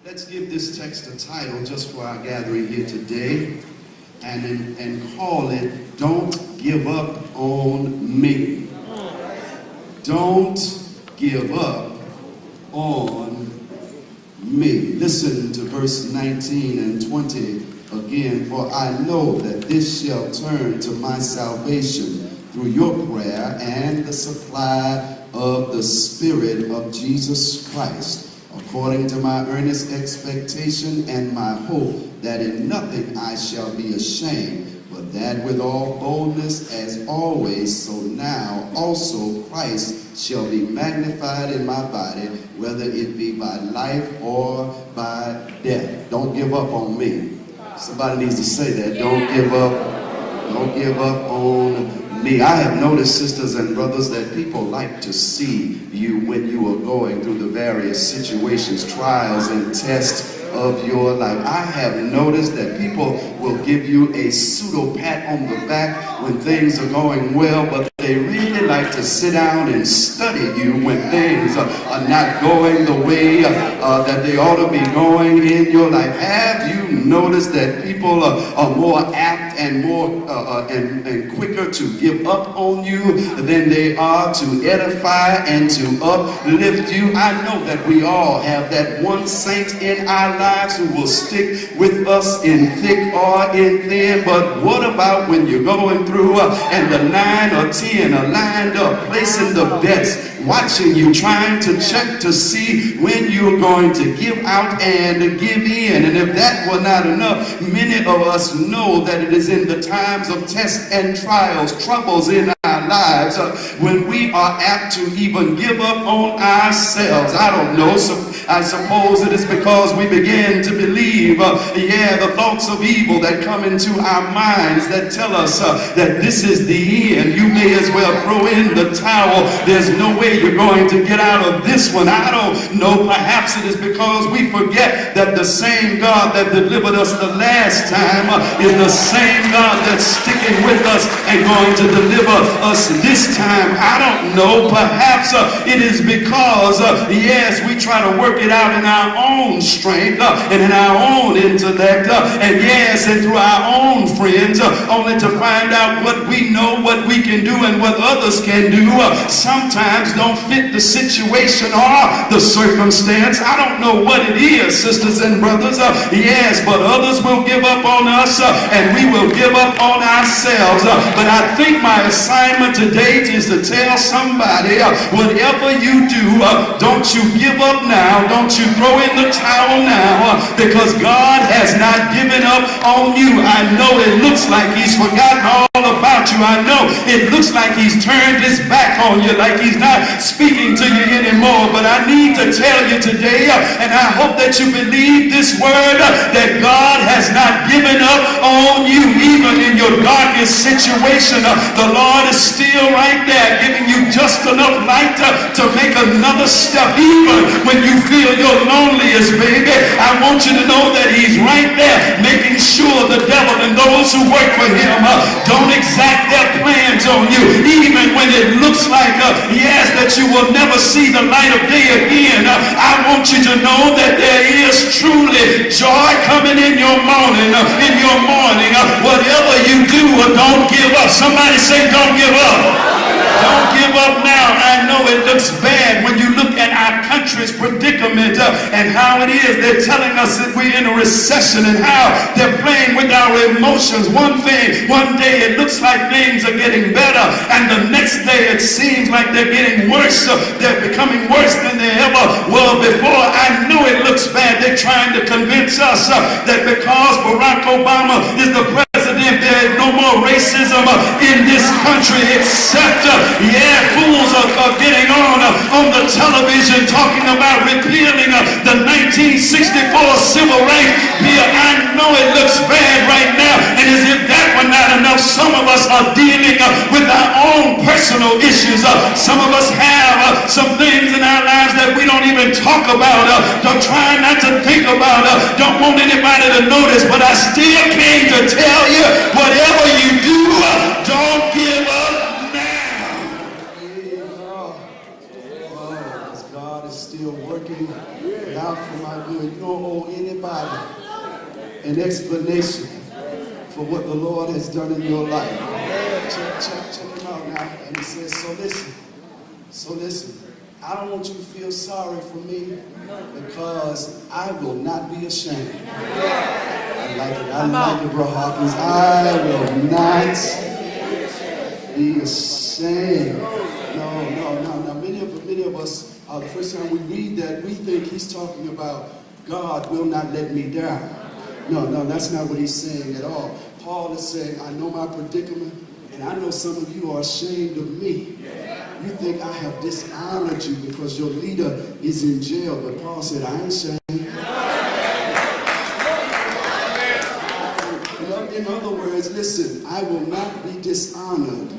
Let's give this text a title just for our gathering here today and call it, Don't Give Up on Me. Don't give up on me. Listen to verse 19 and 20 again. For I know that this shall turn to my salvation through your prayer and the supply of the Spirit of Jesus Christ, according to my earnest expectation and my hope that in nothing I shall be ashamed, but that with all boldness as always, so now also Christ shall be magnified in my body, whether it be by life or by death. Don't give up on me. Somebody needs to say that. Don't give up on me. I have noticed, sisters and brothers, that people like to see you when you are going through the various situations, trials, and tests of your life. I have noticed that people will give you a pseudo pat on the back when things are going well, but they really like to sit down and study you when things are not going the way that they ought to be going in your life. Have you noticed that people are more apt and more and quicker to give up on you than they are to edify and to uplift you? I know that we all have that one saint in our lives who will stick with us in thick or in thin, but what about when you're going through and the 9 or 10 are lined up, placing the bets, watching you, trying to check to see when you're going to give out and give in? And if that were not enough, many of us know that it is in the times of tests and trials, troubles in our lives, when we are apt to even give up on ourselves. I don't know, I suppose it is because we begin to believe, the thoughts of evil that come into our minds that tell us that this is the end. You may as well throw in the towel. There's no way you're going to get out of this one. I don't know. Perhaps it is because we forget that the same God that delivered us the last time is the same God that's sticking with us and going to deliver us this time. I don't know. Perhaps it is because, we try to work it out in our own strength and in our own intellect, and through our own friends, only to find out what we know, what we can do, and what others can do sometimes don't fit the situation or the circumstance. I don't know what it is, sisters and brothers, but others will give up on us and we will give up on ourselves. But I think my assignment today is to tell somebody, whatever you do, don't you give up now. Don't you throw in the towel now, because God has not given up on you. I know it looks like he's forgotten all about you. I know it looks like he's turned his back on you, like he's not speaking to you anymore. But I need to tell you today, and I hope that you believe this word, that God has not given up on you. Even in your darkest situation, the Lord is still right there, giving you just enough light to make another step. Even when you feel your loneliest, baby, I want you to know that he's right there, making sure the devil and those who work for him don't exact their plans on you. Even when it looks like, that you will never see the light of day again, I want you to know that there is truly joy coming in your morning. Whatever you do, don't give up. Somebody say, don't give up. Don't give up now. I know it looks bad when you look at our country's predicament and how it is. They're telling us that we're in a recession and how they're playing with our emotions. One day it looks like things are getting better, and the next day it seems like they're getting worse. They're becoming worse than they ever were before. I know it looks bad. They're trying to convince us that because Barack Obama is the president, there is no more racism in this country, except fools are getting on the television talking about repealing the 1964 civil rights bill. I know it looks bad right now, and as if that were not enough, some of us are dealing with our own personal issues. Some of us have some things in our lives that we don't even talk about, don't try not to think about, don't want anybody to notice. But I still came to tell you, whatever you do, don't give up now. God is still working it out for my good. You don't owe anybody an explanation for what the Lord has done in your life. Check him out now. And he says, so listen, I don't want you to feel sorry for me because I will not be ashamed. I like it, bro Hawkins. I will not be ashamed. No. Many of us, the first time we read that, we think he's talking about God will not let me down. No, that's not what he's saying at all. Paul is saying, I know my predicament, and I know some of you are ashamed of me. You think I have dishonored you because your leader is in jail, but Paul said, I ain't ashamed. In other words, listen, I will not be dishonored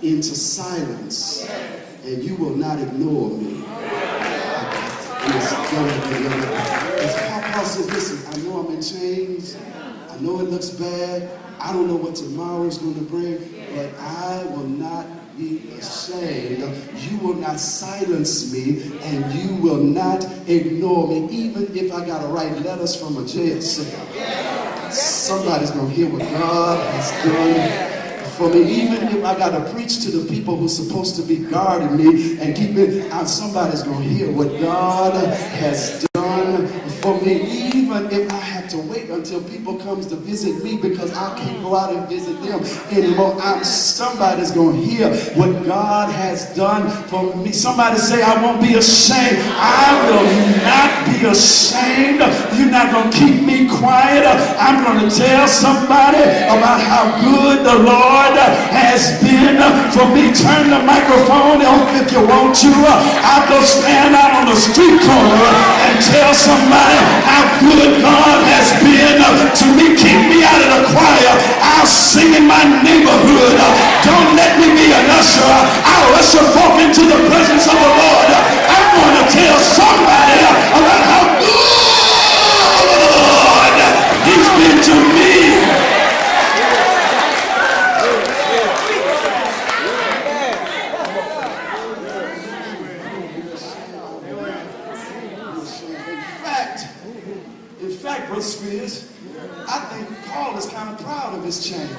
into silence, and you will not ignore me. Paul says, listen, I know I'm in chains. I know it looks bad. I don't know what tomorrow's going to bring, but I will not be ashamed. You will not silence me, and you will not ignore me, even if I got to write letters from a jail cell. Somebody's going to hear what God has done for me. Even if I got to preach to the people who's supposed to be guarding me and keep it out, somebody's going to hear what God has done for me. Even if I have to wait until people comes to visit me because I can't go out and visit them anymore, somebody's going to hear what God has done for me. Somebody say, I won't be ashamed. I will not be ashamed. You're not going to keep me quiet. I'm going to tell somebody about how good the Lord has been for me. Turn the microphone off if you want to. I'll go stand out on the street corner and tell somebody how good God has been to me. Keep me out of the choir. I'll sing in my neighborhood. Don't let me be an usher. I'll usher folk into the presence of the Lord. I'm going to tell somebody about how good he's been to me. In fact, Brother Spears, I think Paul is kind of proud of his chains.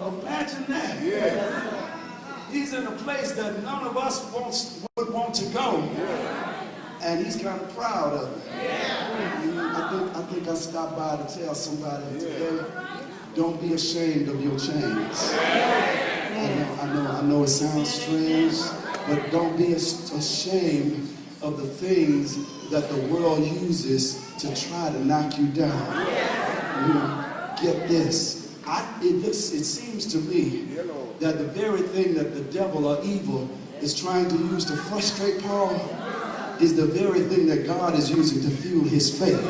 Imagine that. He's in a place that none of us would want to go, and he's kind of proud of it. I think I stopped by to tell somebody today, don't be ashamed of your chains. I know it sounds strange, but don't be ashamed of the things that the world uses to try to knock you down. Get this. It seems to me that the very thing that the devil or evil is trying to use to frustrate Paul is the very thing that God is using to fuel his faith.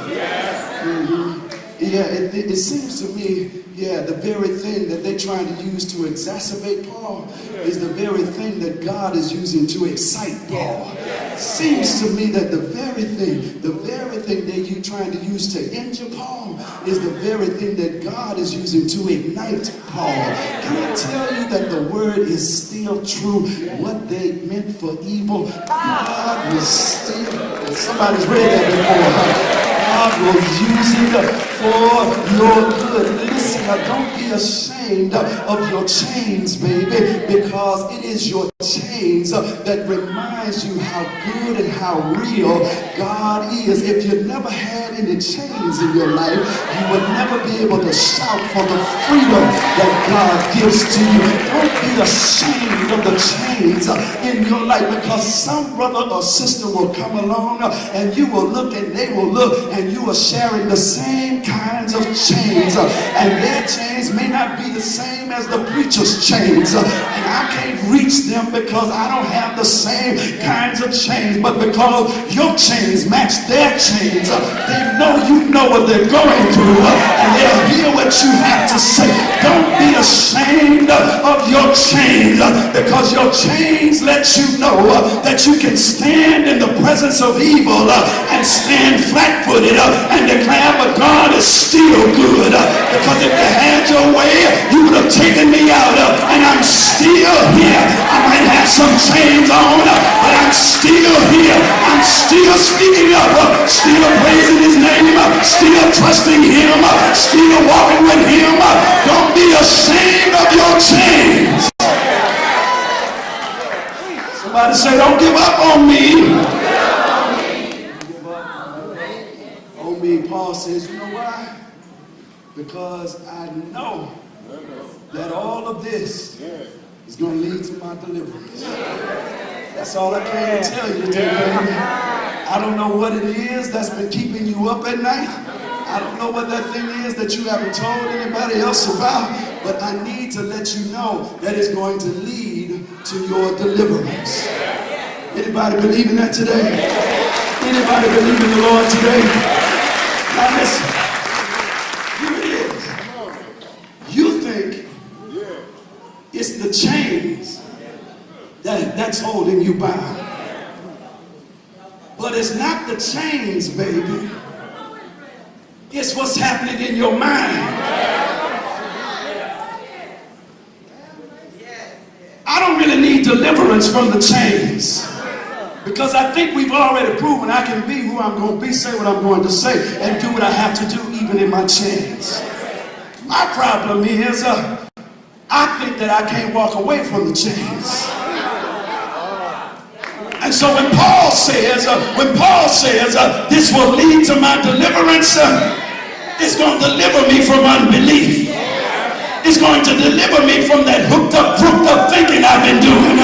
It seems to me, the very thing that they're trying to use to exacerbate Paul is the very thing that God is using to excite Paul. Seems to me that the very thing that you're trying to use to injure Paul is the very thing that God is using to ignite Paul. Can I tell you that the word is still true? What they meant for evil, God was still. Somebody's read that before. God will use it for your good. Listen, don't be ashamed of your chains, baby, because it is your chains that reminds you how good and how real God is. If you never had any chains in your life, you would never be able to shout for the freedom that God gives to you. Don't be ashamed of the chains in your life, because some brother or sister will come along and you will look and they will look, and you are sharing the same kinds of chains, and their chains may not be the same as the preacher's chains, and I can't reach them because I don't have the same kinds of chains, but because your chains match their chains, they know you know what they're going through, and they'll hear what you have to say. Don't be ashamed of your chains, because your chains let you know that you can stand in the presence of evil and stand flat-footed and declare, but God is still good, because if you had your way, you would have taken me out, and I'm still here. I might have some chains on, but I'm still speaking up, still praising his name, still trusting him, still walking with him. Don't be ashamed of your chains. Somebody say, don't give up on me. On me, Paul says, you know why? Because I know that all of this is going to lead to my deliverance. That's all I can tell you today, baby. I don't know what it is that's been keeping you up at night. I don't know what that thing is that you haven't told anybody else about, but I need to let you know that it's going to lead to your deliverance. Anybody believe in that today? Anybody believe in the Lord today? Now listen, here it is. You think it's the chains that's holding you bound. But it's not the chains, baby. It's what's happening in your mind. I don't really need deliverance from the chains, because I think we've already proven I can be who I'm going to be, say what I'm going to say, and do what I have to do even in my chains. My problem is I think that I can't walk away from the chains. And so when Paul says this will lead to my deliverance, it's going to deliver me from unbelief. It's going to deliver me from that hooked up thinking I've been doing.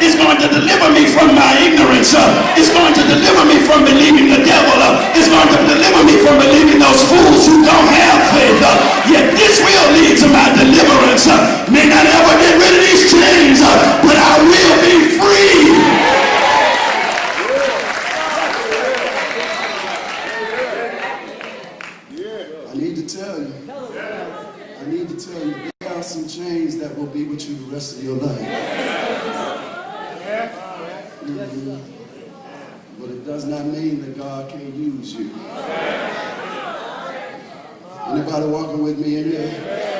It's going to deliver me from my ignorance. It's going to deliver me from believing the devil. It's going to deliver me from believing those fools who don't have faith. Yet this will lead to my deliverance. May not ever get rid of these chains, but I will be free. I need to tell you, there are some chains that will be with you the rest of your life. But it does not mean that God can't use you. Anybody walking with me in here?